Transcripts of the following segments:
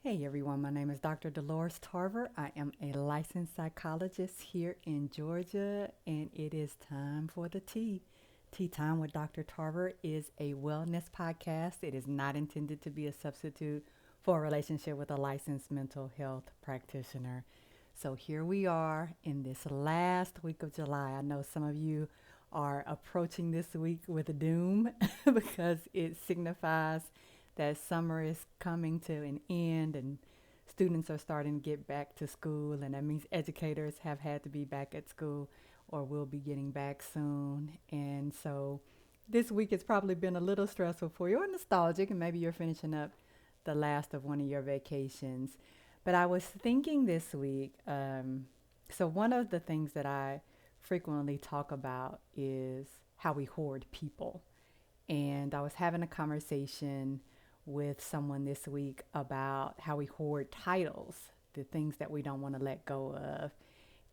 Hey everyone, my name is Dr. Dolores Tarver. I am a licensed psychologist here in Georgia, and it is time for the tea. Tea Time with Dr. Tarver is a wellness podcast. It is not intended to be a substitute for a relationship with a licensed mental health practitioner. So here we are in this last week of July. I know some of you are approaching this week with doom because it signifies that summer is coming to an end and students are starting to get back to school, and that means educators have had to be back at school or will be getting back soon. And so this week has probably been a little stressful for you or nostalgic, and maybe you're finishing up the last of one of your vacations. But I was thinking this week, so one of the things that I frequently talk about is how we hoard people. And I was having a conversation with someone this week about how we hoard titles, the things that we don't want to let go of.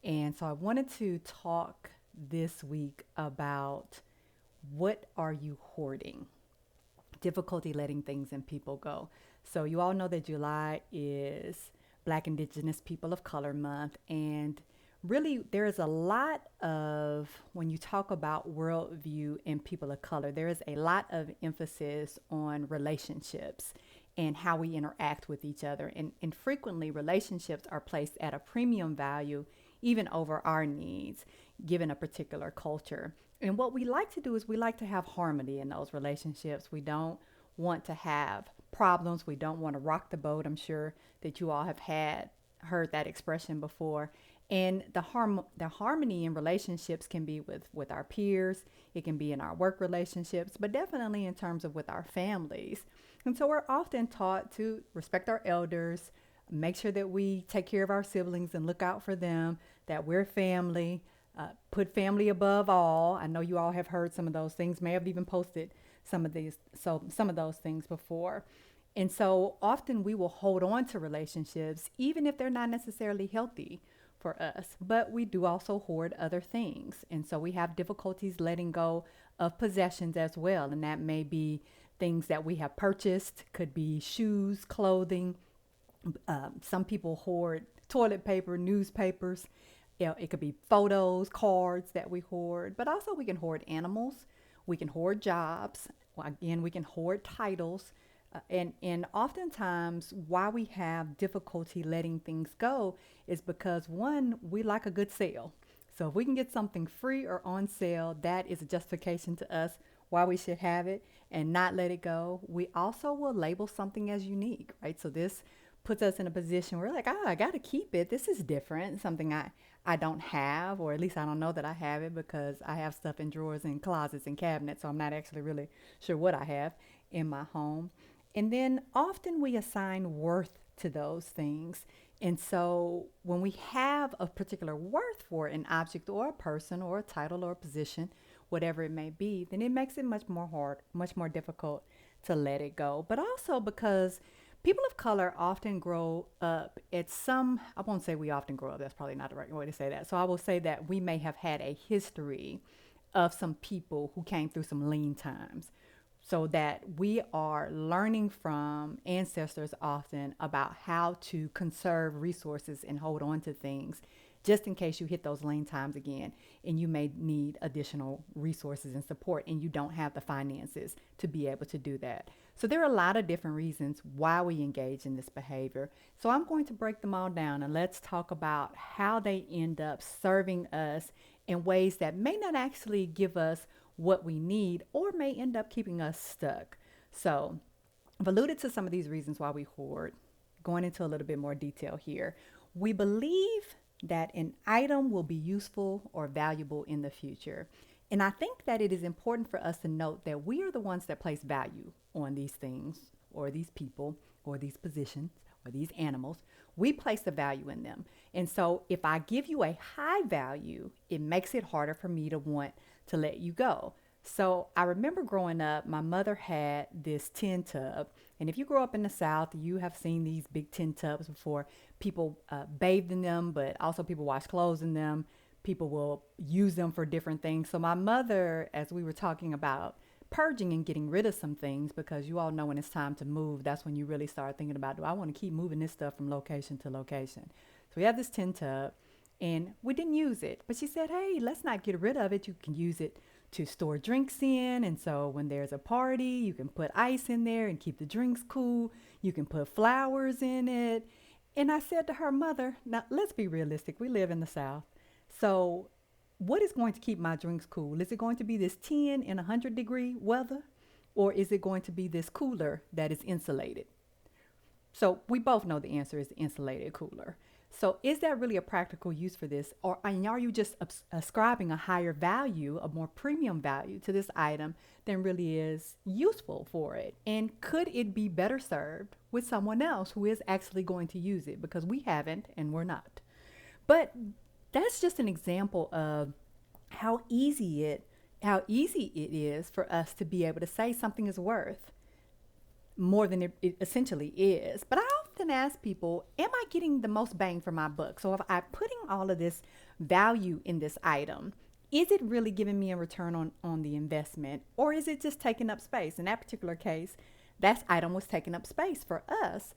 And so I wanted to talk this week about what are you hoarding? Difficulty letting things and people go. So you all know that July is Black Indigenous People of Color Month, and really there is a lot of, when you talk about worldview and people of color, there is a lot of emphasis on relationships and how we interact with each other. And frequently relationships are placed at a premium value, even over our needs, given a particular culture. And what we like to do is we like to have harmony in those relationships. We don't want to have problems. We don't want to rock the boat. I'm sure that you all have had heard that expression before. And the harmony in relationships can be with our peers, it can be in our work relationships, but definitely in terms of with our families. And so we're often taught to respect our elders, make sure that we take care of our siblings and look out for them, that we're family, put family above all. I know you all have heard some of those things, may have even posted some of those things before. And so often we will hold on to relationships, even if they're not necessarily healthy for us, but we do also hoard other things. And so we have difficulties letting go of possessions as well. And that may be things that we have purchased, could be shoes, clothing. Some people hoard toilet paper, newspapers. It could be photos, cards that we hoard, but also we can hoard animals. We can hoard jobs. Again, we can hoard titles. And oftentimes why we have difficulty letting things go is because, one, we like a good sale. So if we can get something free or on sale, that is a justification to us why we should have it and not let it go. We also will label something as unique, right? So this puts us in a position where we're like, I got to keep it. This is different, something I don't have, or at least I don't know that I have it because I have stuff in drawers and closets and cabinets. So I'm not actually really sure what I have in my home. And then often we assign worth to those things. And so when we have a particular worth for an object or a person or a title or a position, whatever it may be, then it makes it much more hard, much more difficult to let it go. But also because people of color often grow up at some, I won't say we often grow up, that's probably not the right way to say that. So I will say that we may have had a history of some people who came through some lean times, so that we are learning from ancestors often about how to conserve resources and hold on to things just in case you hit those lean times again and you may need additional resources and support and you don't have the finances to be able to do that. So there are a lot of different reasons why we engage in this behavior. So I'm going to break them all down and let's talk about how they end up serving us in ways that may not actually give us what we need or may end up keeping us stuck. So I've alluded to some of these reasons why we hoard. Going into a little bit more detail here. We believe that an item will be useful or valuable in the future. And I think that it is important for us to note that we are the ones that place value on these things or these people or these positions or these animals. We place the value in them. And so if I give you a high value, it makes it harder for me to want to let you go. So I remember growing up, my mother had this tin tub. And if you grow up in the South, you have seen these big tin tubs before. People bathed in them, but also people wash clothes in them. People will use them for different things. So my mother, as we were talking about purging and getting rid of some things, because you all know when it's time to move, that's when you really start thinking about, do I want to keep moving this stuff from location to location? So we have this tin tub and we didn't use it, but she said, hey, let's not get rid of it. You can use it to store drinks in. And so when there's a party, you can put ice in there and keep the drinks cool. You can put flowers in it. And I said to her, mother, now let's be realistic. We live in the South. So what is going to keep my drinks cool? Is it going to be this 10 and 100-degree weather? Or is it going to be this cooler that is insulated? So we both know the answer is the insulated cooler. So is that really a practical use for this? Or are you just ascribing a higher value, a more premium value to this item than really is useful for it? And could it be better served with someone else who is actually going to use it? Because we haven't and we're not. But that's just an example of how easy it is for us to be able to say something is worth more than it essentially is. But I often ask people, am I getting the most bang for my buck? So if I'm putting all of this value in this item, is it really giving me a return on the investment, or is it just taking up space? In that particular case, that item was taking up space for us.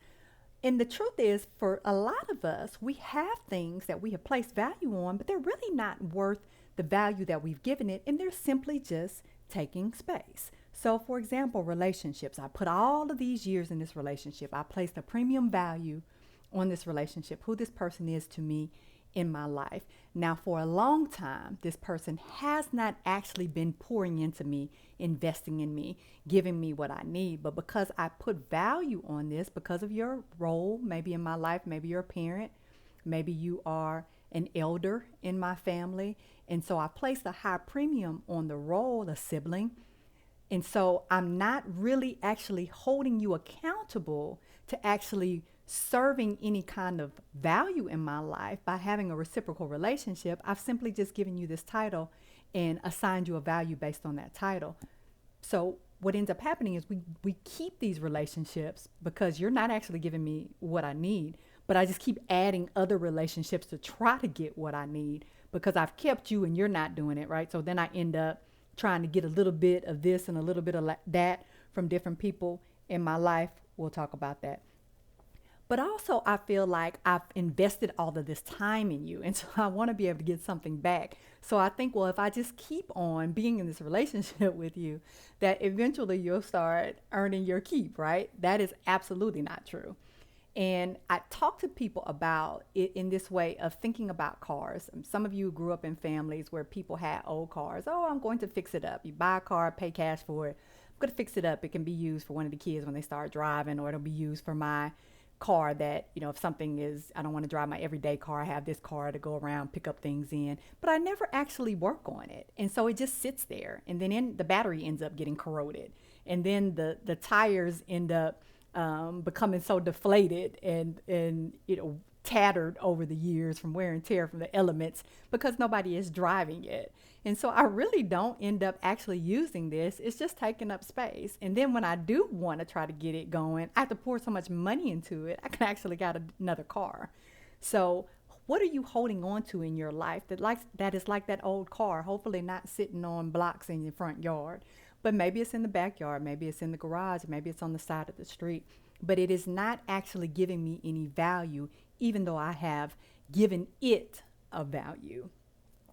And the truth is, for a lot of us, we have things that we have placed value on, but they're really not worth the value that we've given it, and they're simply just taking space. So for example, relationships. I put all of these years in this relationship. I placed a premium value on this relationship, who this person is to me in my life. Now, for a long time, this person has not actually been pouring into me, investing in me, giving me what I need. But because I put value on this, because of your role, maybe in my life, maybe you're a parent, maybe you are an elder in my family. And so I placed a high premium on the role of sibling. And so I'm not really actually holding you accountable to actually serving any kind of value in my life by having a reciprocal relationship. I've simply just given you this title and assigned you a value based on that title. So what ends up happening is we keep these relationships because you're not actually giving me what I need, but I just keep adding other relationships to try to get what I need because I've kept you and you're not doing it, right? So then I end up trying to get a little bit of this and a little bit of that from different people in my life. We'll talk about that. But also I feel like I've invested all of this time in you. And so I want to be able to get something back. So I think, well, if I just keep on being in this relationship with you, that eventually you'll start earning your keep, right? That is absolutely not true. And I talk to people about it in this way of thinking about cars. Some of you grew up in families where people had old cars. Oh, I'm going to fix it up. You buy a car, pay cash for it. I'm going to fix it up. It can be used for one of the kids when they start driving, or it'll be used for my car that, if something is, I don't want to drive my everyday car. I have this car to go around, pick up things in, but I never actually work on it. And so it just sits there. And then the battery ends up getting corroded. And then the tires end up becoming so deflated and tattered over the years from wear and tear from the elements because nobody is driving it. And so I really don't end up actually using this. It's just taking up space. And then when I do want to try to get it going, I have to pour so much money into it, I can actually get another car. So what are you holding on to in your life that is like that old car, hopefully not sitting on blocks in your front yard? But maybe it's in the backyard, maybe it's in the garage, maybe it's on the side of the street. But it is not actually giving me any value, even though I have given it a value.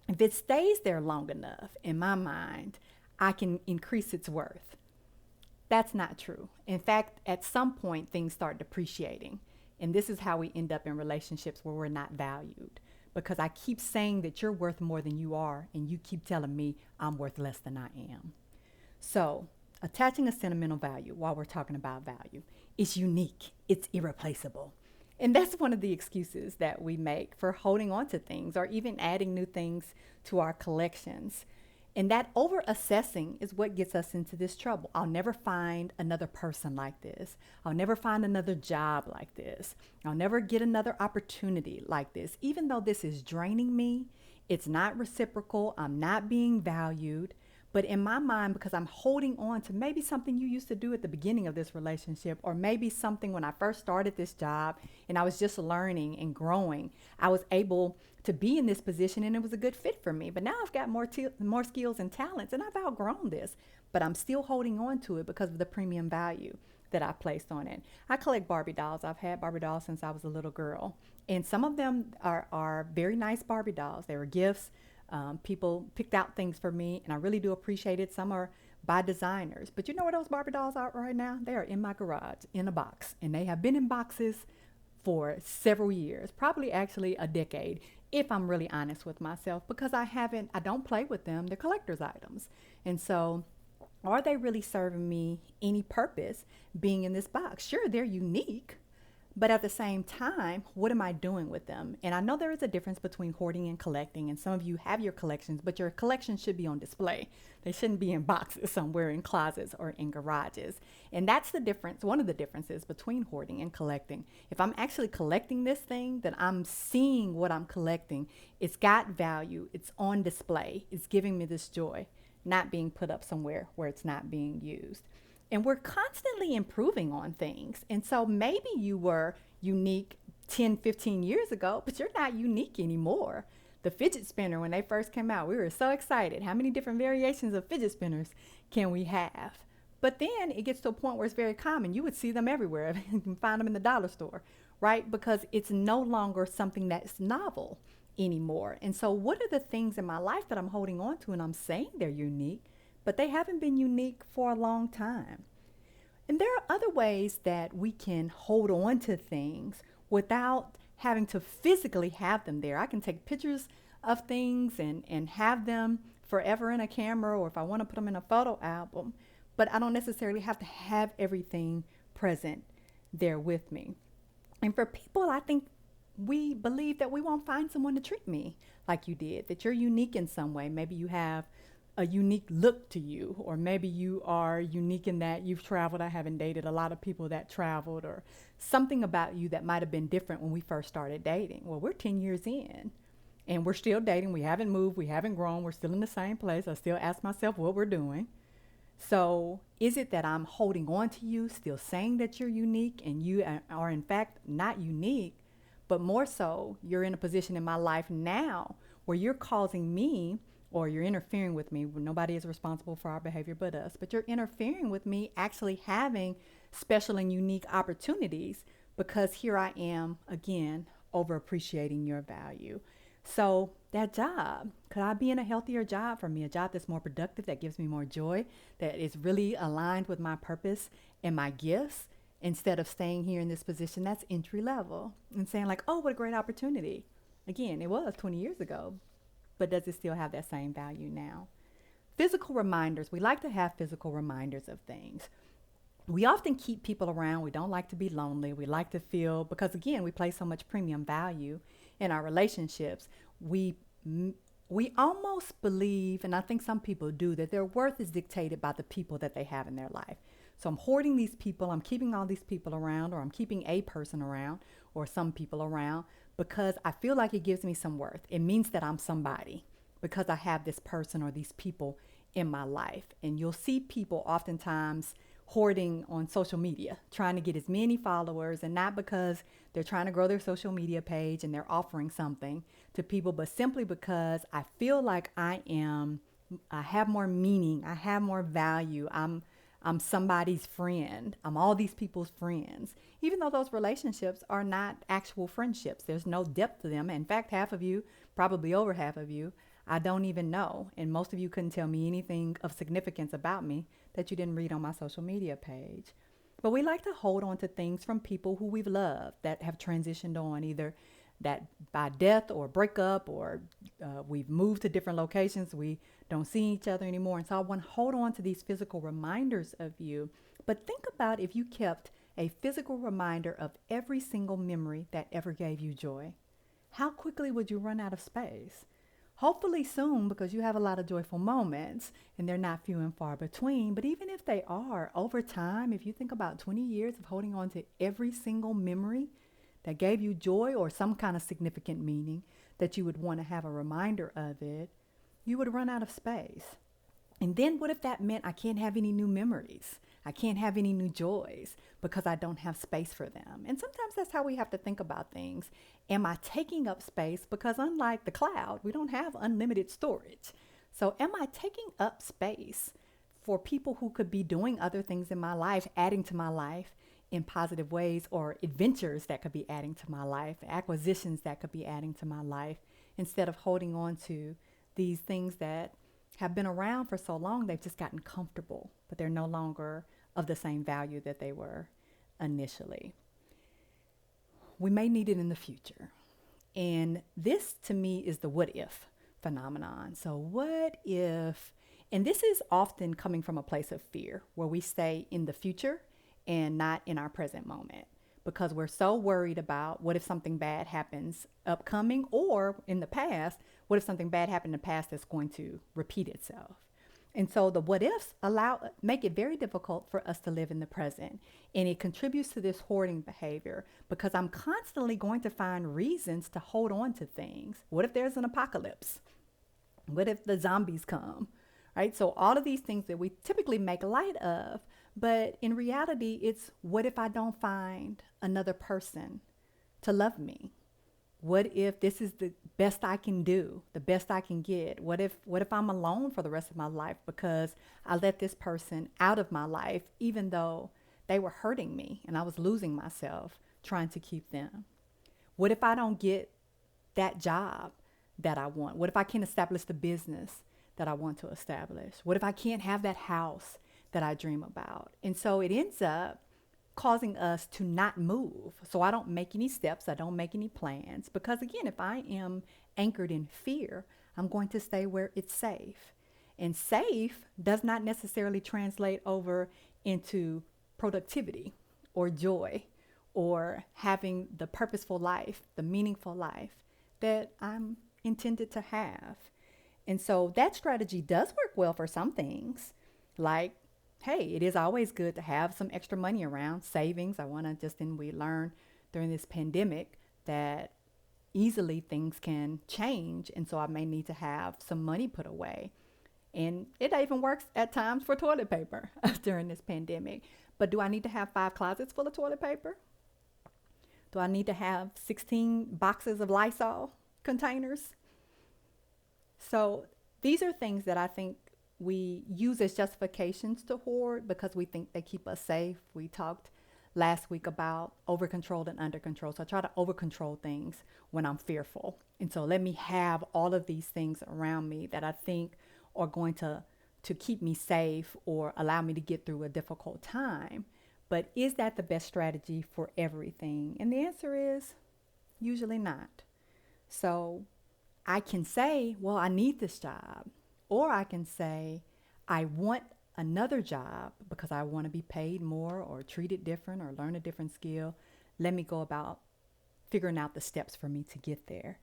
If it stays there long enough, in my mind, I can increase its worth. That's not true. In fact, at some point, things start depreciating. And this is how we end up in relationships where we're not valued. Because I keep saying that you're worth more than you are, and you keep telling me I'm worth less than I am. So attaching a sentimental value while we're talking about value is unique. It's irreplaceable. And that's one of the excuses that we make for holding on to things or even adding new things to our collections. And that overassessing is what gets us into this trouble. I'll never find another person like this. I'll never find another job like this. I'll never get another opportunity like this. Even though this is draining me, it's not reciprocal. I'm not being valued. But in my mind, because I'm holding on to maybe something you used to do at the beginning of this relationship, or maybe something when I first started this job and I was just learning and growing, I was able to be in this position and it was a good fit for me. But now I've got more skills and talents and I've outgrown this. but I'm still holding on to it because of the premium value that I placed on it. I collect Barbie dolls. I've had Barbie dolls since I was a little girl. And some of them are very nice Barbie dolls. They were gifts. People picked out things for me, and I really do appreciate it. Some are by designers. But you know where those Barbie dolls are right now? They are in my garage in a box. And they have been in boxes for several years, probably actually a decade, if I'm really honest with myself, because I don't play with them. They're collector's items. And so are they really serving me any purpose being in this box? Sure, they're unique, but at the same time, what am I doing with them? And I know there is a difference between hoarding and collecting, and some of you have your collections, but your collections should be on display. They shouldn't be in boxes somewhere in closets or in garages. And that's the difference, one of the differences between hoarding and collecting. If I'm actually collecting this thing, then I'm seeing what I'm collecting. It's got value, it's on display, it's giving me this joy, not being put up somewhere where it's not being used. And we're constantly improving on things. And so maybe you were unique 10, 15 years ago, but you're not unique anymore. The fidget spinner, when they first came out, we were so excited. How many different variations of fidget spinners can we have? But then it gets to a point where it's very common. You would see them everywhere. You can find them in the dollar store, right? Because it's no longer something that's novel anymore. And so what are the things in my life that I'm holding on to and I'm saying they're unique, but they haven't been unique for a long time? And there are other ways that we can hold on to things without having to physically have them there. I can take pictures of things and have them forever in a camera, or if I want to put them in a photo album, but I don't necessarily have to have everything present there with me. And for people, I think we believe that we won't find someone to treat me like you did, that you're unique in some way. Maybe you have a unique look to you, or maybe you are unique in that you've traveled. I haven't dated a lot of people that traveled, or something about you that might have been different when we first started dating. Well, we're 10 years in and we're still dating. We haven't moved. We haven't grown. We're still in the same place. I still ask myself what we're doing. So is it that I'm holding on to you, still saying that you're unique, and you are in fact not unique, but more so you're in a position in my life now where you're causing me, or you're interfering with me. Nobody is responsible for our behavior but us, but you're interfering with me actually having special and unique opportunities, because here I am again over appreciating your value. So that job, could I be in a healthier job for me, a job that's more productive, that gives me more joy, that is really aligned with my purpose and my gifts, instead of staying here in this position that's entry level and saying like, oh, what a great opportunity. Again, it was 20 years ago, but does it still have that same value now? Physical reminders. We like to have physical reminders of things. We often keep people around. We don't like to be lonely. We like to feel, because again, we place so much premium value in our relationships. We almost believe, and I think some people do, that their worth is dictated by the people that they have in their life. So I'm hoarding these people. I'm keeping all these people around, or I'm keeping a person around, or some people around, because I feel like it gives me some worth. It means that I'm somebody because I have this person or these people in my life. And you'll see people oftentimes hoarding on social media, trying to get as many followers, and not because they're trying to grow their social media page and they're offering something to people, but simply because I feel like I have more meaning, I have more value, I'm somebody's friend. I'm all these people's friends, even though those relationships are not actual friendships. There's no depth to them. In fact, half of you, probably over half of you, I don't even know. And most of you couldn't tell me anything of significance about me that you didn't read on my social media page. But we like to hold on to things from people who we've loved that have transitioned on, either that by death or breakup, or we've moved to different locations. We don't see each other anymore. And so I want to hold on to these physical reminders of you. But think about if you kept a physical reminder of every single memory that ever gave you joy. How quickly would you run out of space? Hopefully soon, because you have a lot of joyful moments and they're not few and far between. But even if they are, over time, if you think about 20 years of holding on to every single memory that gave you joy or some kind of significant meaning that you would want to have a reminder of it, you would run out of space. And then what if that meant I can't have any new memories? I can't have any new joys because I don't have space for them. And sometimes that's how we have to think about things. Am I taking up space? Because unlike the cloud, we don't have unlimited storage. So am I taking up space for people who could be doing other things in my life, adding to my life in positive ways, or adventures that could be adding to my life, acquisitions that could be adding to my life, instead of holding on to these things that have been around for so long, they've just gotten comfortable, but they're no longer of the same value that they were initially. We may need it in the future. And this to me is the what if phenomenon. So what if, and this is often coming from a place of fear where we stay in the future and not in our present moment, because we're so worried about what if something bad happens upcoming, or in the past, what if something bad happened in the past that's going to repeat itself. And so the what ifs make it very difficult for us to live in the present. And it contributes to this hoarding behavior, because I'm constantly going to find reasons to hold on to things. What if there's an apocalypse? What if the zombies come? Right? So all of these things that we typically make light of, but in reality, it's what if I don't find another person to love me? What if this is the best I can do, the best I can get? What if I'm alone for the rest of my life because I let this person out of my life, even though they were hurting me and I was losing myself trying to keep them? What if I don't get that job that I want? What if I can't establish the business that I want to establish? What if I can't have that house that I dream about? And so it ends up causing us to not move. So I don't make any steps. I don't make any plans, because again, if I am anchored in fear, I'm going to stay where it's safe. And safe does not necessarily translate over into productivity or joy or having the purposeful life, the meaningful life that I'm intended to have. And so that strategy does work well for some things, like, hey, it is always good to have some extra money around, savings. We learned during this pandemic that easily things can change. And so I may need to have some money put away. And it even works at times for toilet paper during this pandemic. But do I need to have 5 closets full of toilet paper? Do I need to have 16 boxes of Lysol containers? So these are things that I think we use as justifications to hoard because we think they keep us safe. We talked last week about overcontrolled and under control. So I try to overcontrol things when I'm fearful. And so let me have all of these things around me that I think are going to keep me safe or allow me to get through a difficult time. But is that the best strategy for everything? And the answer is usually not. So I can say, well, I need this job. Or I can say, I want another job because I want to be paid more or treated different or learn a different skill. Let me go about figuring out the steps for me to get there,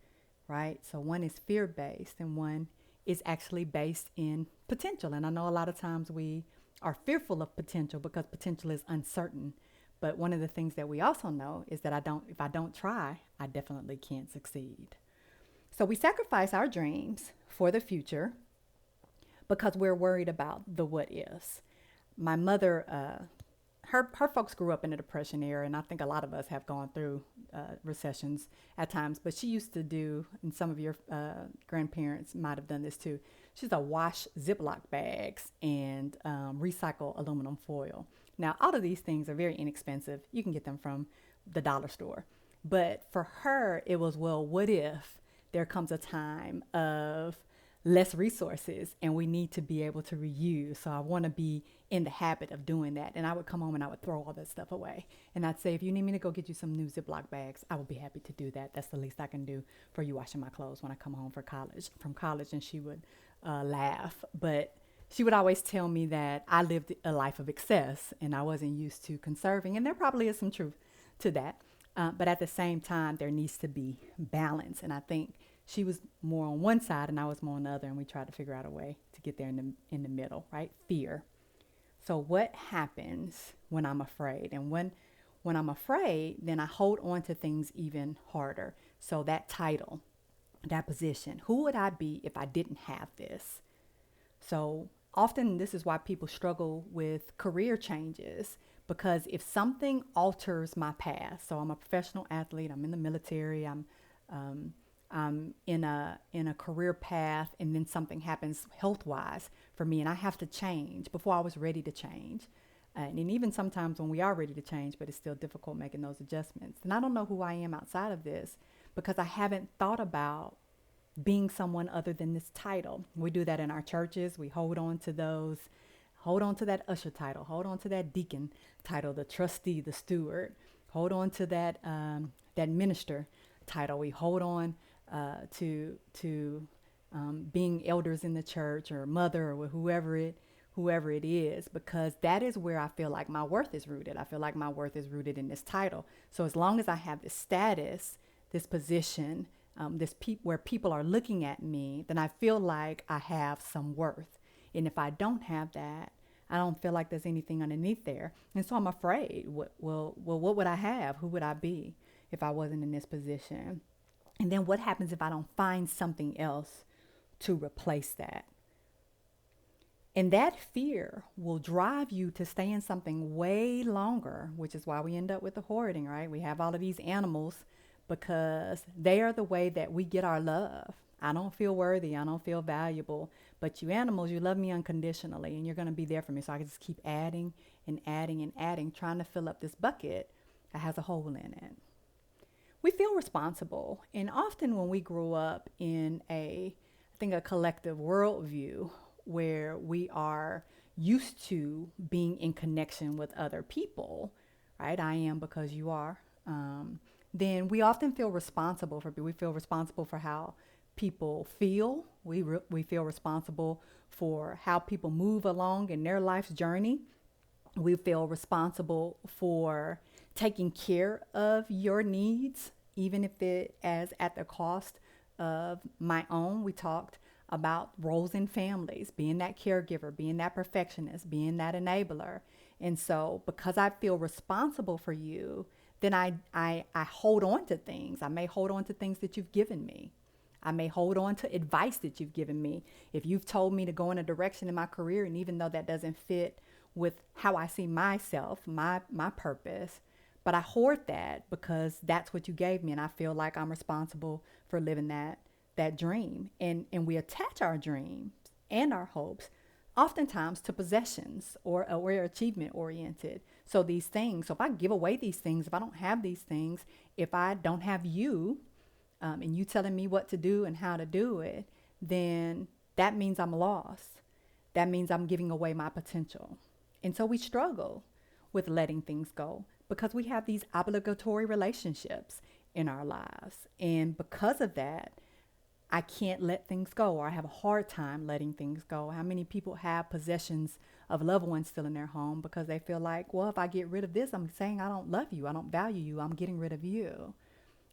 right? So one is fear-based and one is actually based in potential. And I know a lot of times we are fearful of potential because potential is uncertain. But one of the things that we also know is that if I don't try, I definitely can't succeed. So we sacrifice our dreams for the future because we're worried about the what ifs. My mother, her folks grew up in the Depression era, and I think a lot of us have gone through recessions at times, but she used to do, and some of your grandparents might have done this too, she used to wash Ziploc bags and recycle aluminum foil. Now, all of these things are very inexpensive. You can get them from the dollar store. But for her, it was, well, what if there comes a time of less resources and we need to be able to reuse? So I want to be in the habit of doing that. And I would come home and I would throw all that stuff away. And I'd say, if you need me to go get you some new Ziploc bags, I will be happy to do that. That's the least I can do for you washing my clothes when I come home from college. And she would laugh. But she would always tell me that I lived a life of excess and I wasn't used to conserving. And there probably is some truth to that. But at the same time, there needs to be balance. And I think she was more on one side and I was more on the other, and we tried to figure out a way to get there in the middle, right? Fear. So what happens when I'm afraid? And when I'm afraid, then I hold on to things even harder. So that title, that position, who would I be if I didn't have this? So often this is why people struggle with career changes, because if something alters my past, so I'm a professional athlete, I'm in the military, I'm in a career path, and then something happens health wise for me, and I have to change before I was ready to change. And even sometimes when we are ready to change, but it's still difficult making those adjustments. And I don't know who I am outside of this because I haven't thought about being someone other than this title. We do that in our churches. We hold on to those, hold on to that usher title, hold on to that deacon title, the trustee, the steward, hold on to that minister title. We hold on to being elders in the church or mother or whoever it is, because that is where I feel like my worth is rooted. I feel like my worth is rooted in this title. So as long as I have this status, this position, where people are looking at me, then I feel like I have some worth. And if I don't have that, I don't feel like there's anything underneath there. And so I'm afraid, what would I have? Who would I be if I wasn't in this position? And then what happens if I don't find something else to replace that? And that fear will drive you to stay in something way longer, which is why we end up with the hoarding, right? We have all of these animals because they are the way that we get our love. I don't feel worthy. I don't feel valuable. But you animals, you love me unconditionally, and you're going to be there for me. So I can just keep adding and adding and adding, trying to fill up this bucket that has a hole in it. We feel responsible. And often when we grow up in I think a collective worldview where we are used to being in connection with other people, right? I am because you are. Then we often feel responsible we feel responsible for how people feel. We feel responsible for how people move along in their life's journey. We feel responsible for taking care of your needs, even if it is at the cost of my own. We talked about roles in families, being that caregiver, being that perfectionist, being that enabler. And so because I feel responsible for you, then I hold on to things. I may hold on to things that you've given me. I may hold on to advice that you've given me. If you've told me to go in a direction in my career, and even though that doesn't fit with how I see myself, my purpose, but I hoard that because that's what you gave me, and I feel like I'm responsible for living that dream. And we attach our dreams and our hopes oftentimes to possessions, or we're achievement oriented. So these things, so if I give away these things, if I don't have these things, if I don't have you, and you telling me what to do and how to do it, then that means I'm lost. That means I'm giving away my potential. And so we struggle with letting things go because we have these obligatory relationships in our lives. And because of that, I can't let things go, or I have a hard time letting things go. How many people have possessions of loved ones still in their home because they feel like, well, if I get rid of this, I'm saying I don't love you, I don't value you, I'm getting rid of you.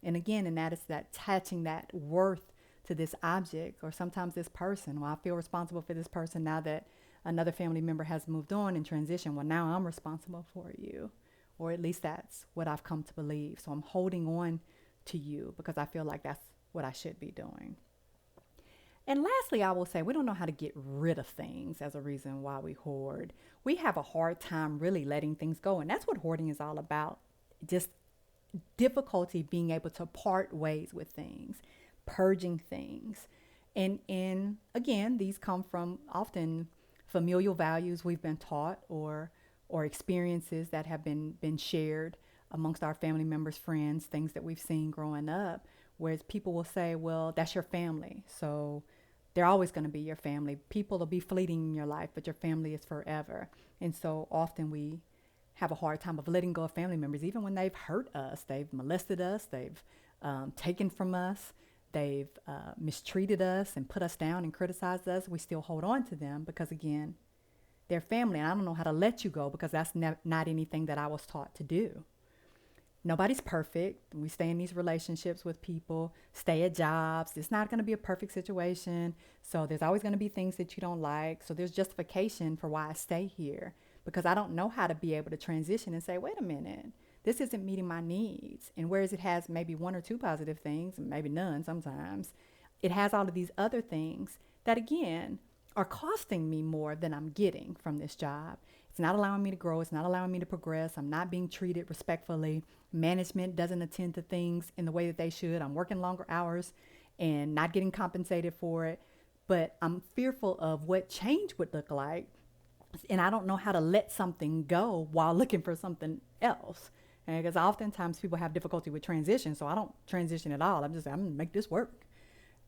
And again, and that is that attaching that worth to this object or sometimes this person. Well, I feel responsible for this person now that another family member has moved on and transitioned. Well, now I'm responsible for you, or at least that's what I've come to believe. So I'm holding on to you because I feel like that's what I should be doing. And lastly, I will say we don't know how to get rid of things as a reason why we hoard. We have a hard time really letting things go. And that's what hoarding is all about. Just difficulty being able to part ways with things, purging things. And again, these come from often familial values we've been taught, or experiences that have been shared amongst our family members, friends, things that we've seen growing up, whereas people will say, well, that's your family, so they're always going to be your family. People will be fleeting in your life, but your family is forever. And so often we have a hard time of letting go of family members, even when they've hurt us, they've molested us, they've taken from us, they've mistreated us and put us down and criticized us. We still hold on to them because, again, they're family. And I don't know how to let you go because that's not anything that I was taught to do. Nobody's perfect. We stay in these relationships with people, stay at jobs. It's not going to be a perfect situation. So there's always going to be things that you don't like. So there's justification for why I stay here, because I don't know how to be able to transition and say, wait a minute, this isn't meeting my needs. And whereas it has maybe one or two positive things, maybe none sometimes, it has all of these other things that, again, are costing me more than I'm getting from this job. It's not allowing me to grow. It's not allowing me to progress. I'm not being treated respectfully. Management doesn't attend to things in the way that they should. I'm working longer hours and not getting compensated for it. But I'm fearful of what change would look like. And I don't know how to let something go while looking for something else. Because oftentimes people have difficulty with transition. So I don't transition at all. I'm going to make this work.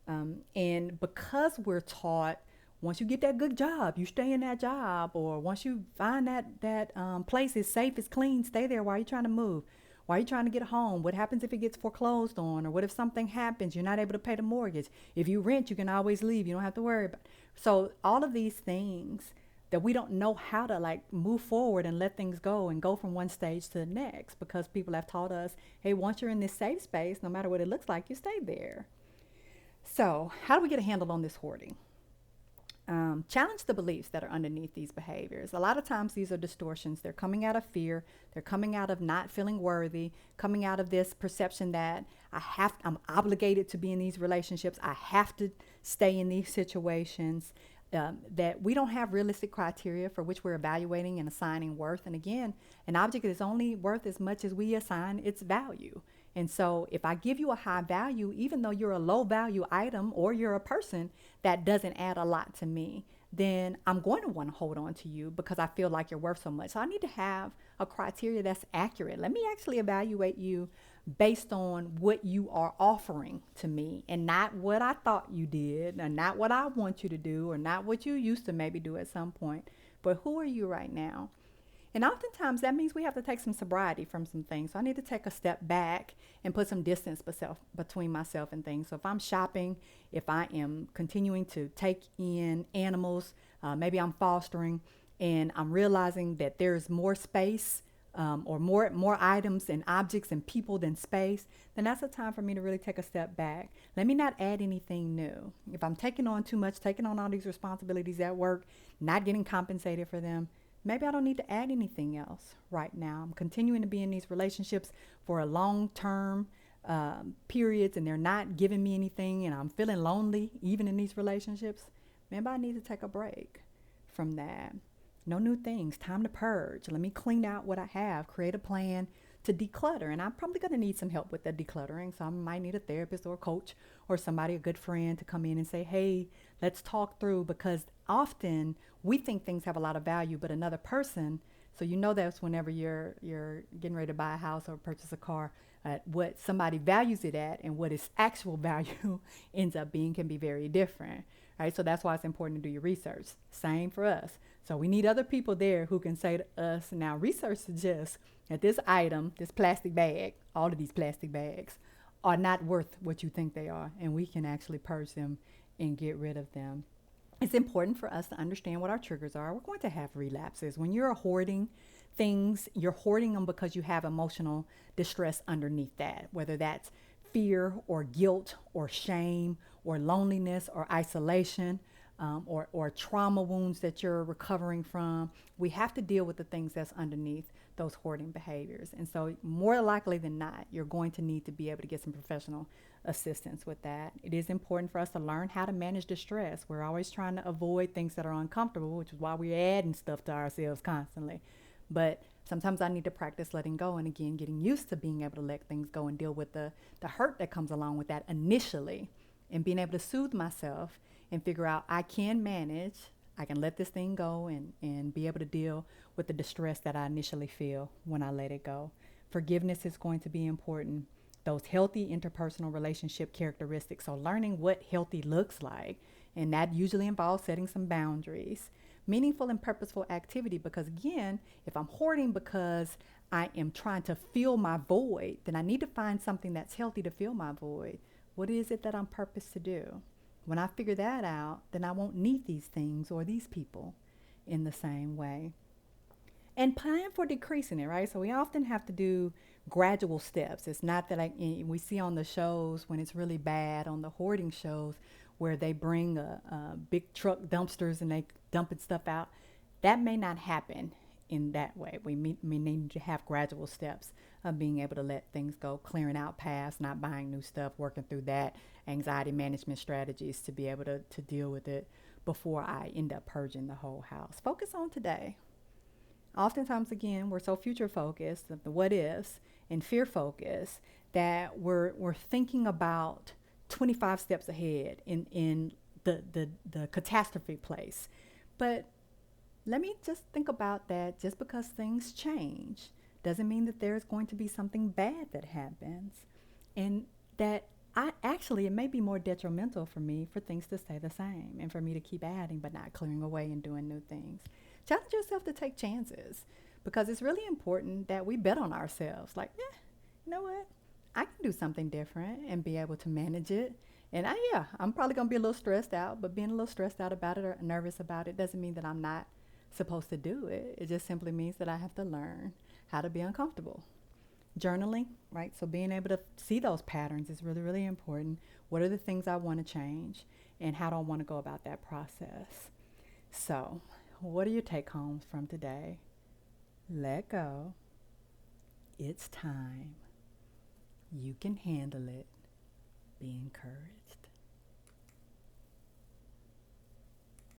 And because we're taught, once you get that good job, you stay in that job, or once you find that place is safe, it's clean, stay there. Why are you trying to move? Why are you trying to get home? What happens if it gets foreclosed on? Or what if something happens? You're not able to pay the mortgage. If you rent, you can always leave. You don't have to worry about it. So all of these things that we don't know how to like move forward and let things go and go from one stage to the next, because people have taught us, hey, once you're in this safe space, no matter what it looks like, you stay there. So how do we get a handle on this hoarding? Challenge the beliefs that are underneath these behaviors. A lot of times these are distortions. They're coming out of fear. They're coming out of not feeling worthy, coming out of this perception that I'm obligated to be in these relationships. I have to stay in these situations, that we don't have realistic criteria for which we're evaluating and assigning worth. And again, an object is only worth as much as we assign its value. And so if I give you a high value, even though you're a low value item or you're a person that doesn't add a lot to me, then I'm going to want to hold on to you because I feel like you're worth so much. So I need to have a criteria that's accurate. Let me actually evaluate you based on what you are offering to me, and not what I thought you did, and not what I want you to do, or not what you used to maybe do at some point, but who are you right now? And oftentimes that means we have to take some sobriety from some things. So I need to take a step back and put some distance between myself and things. So if I'm shopping, if I am continuing to take in animals, maybe I'm fostering, and I'm realizing that there's more space, or more items and objects and people than space, then that's a time for me to really take a step back. Let me not add anything new. If I'm taking on too much, taking on all these responsibilities at work, not getting compensated for them, maybe I don't need to add anything else right now. I'm continuing to be in these relationships for a long-term periods, and they're not giving me anything, and I'm feeling lonely even in these relationships. Maybe I need to take a break from that. No new things. Time to purge. Let me clean out what I have. Create a plan to declutter. And I'm probably going to need some help with the decluttering. So I might need a therapist or a coach or somebody, a good friend, to come in and say, hey, let's talk through, because often we think things have a lot of value, but another person, so you know that's whenever you're getting ready to buy a house or purchase a car, what somebody values it at and what its actual value ends up being can be very different, right? So that's why it's important to do your research. Same for us. So we need other people there who can say to us, now research suggests that this item, this plastic bag, all of these plastic bags are not worth what you think they are, and we can actually purge them and get rid of them. It's important for us to understand what our triggers are. We're going to have relapses. When you're hoarding things, you're hoarding them because you have emotional distress underneath that, whether that's fear or guilt or shame or loneliness or isolation, or trauma wounds that you're recovering from. We have to deal with the things that's underneath those hoarding behaviors. And so more likely than not, you're going to need to be able to get some professional assistance with that. It is important for us to learn how to manage distress. We're always trying to avoid things that are uncomfortable, which is why we're adding stuff to ourselves constantly. But sometimes I need to practice letting go, and again, getting used to being able to let things go and deal with the hurt that comes along with that initially, and being able to soothe myself and figure out I can manage, I can let this thing go, and be able to deal with the distress that I initially feel when I let it go. Forgiveness is going to be important. Those healthy interpersonal relationship characteristics. So learning what healthy looks like, and that usually involves setting some boundaries. Meaningful and purposeful activity, because again, if I'm hoarding because I am trying to fill my void, then I need to find something that's healthy to fill my void. What is it that I'm purposed to do? When I figure that out, then I won't need these things or these people in the same way. And plan for decreasing it, right? So we often have to do gradual steps. It's not that we see on the shows when it's really bad, on the hoarding shows, where they bring a big truck dumpsters and they dumping stuff out. That may not happen in that way. We need to have gradual steps of being able to let things go, clearing out past, not buying new stuff, working through that, anxiety management strategies to be able to deal with it before I end up purging the whole house. Focus on today. Oftentimes, again, we're so future focused, the what ifs, and fear focused, that we're thinking about 25 steps ahead in the catastrophe place. But let me just think about that. Just because things change doesn't mean that there's going to be something bad that happens. And that it may be more detrimental for me for things to stay the same and for me to keep adding but not clearing away and doing new things. Challenge yourself to take chances, because it's really important that we bet on ourselves. Like, you know what? I can do something different and be able to manage it. And I'm probably going to be a little stressed out, but being a little stressed out about it or nervous about it doesn't mean that I'm not supposed to do it. It just simply means that I have to learn how to be uncomfortable. Journaling, right? So being able to see those patterns is really, really important. What are the things I want to change, and how do I want to go about that process? So, what are your take homes from today? Let go. It's time. You can handle it. Be encouraged.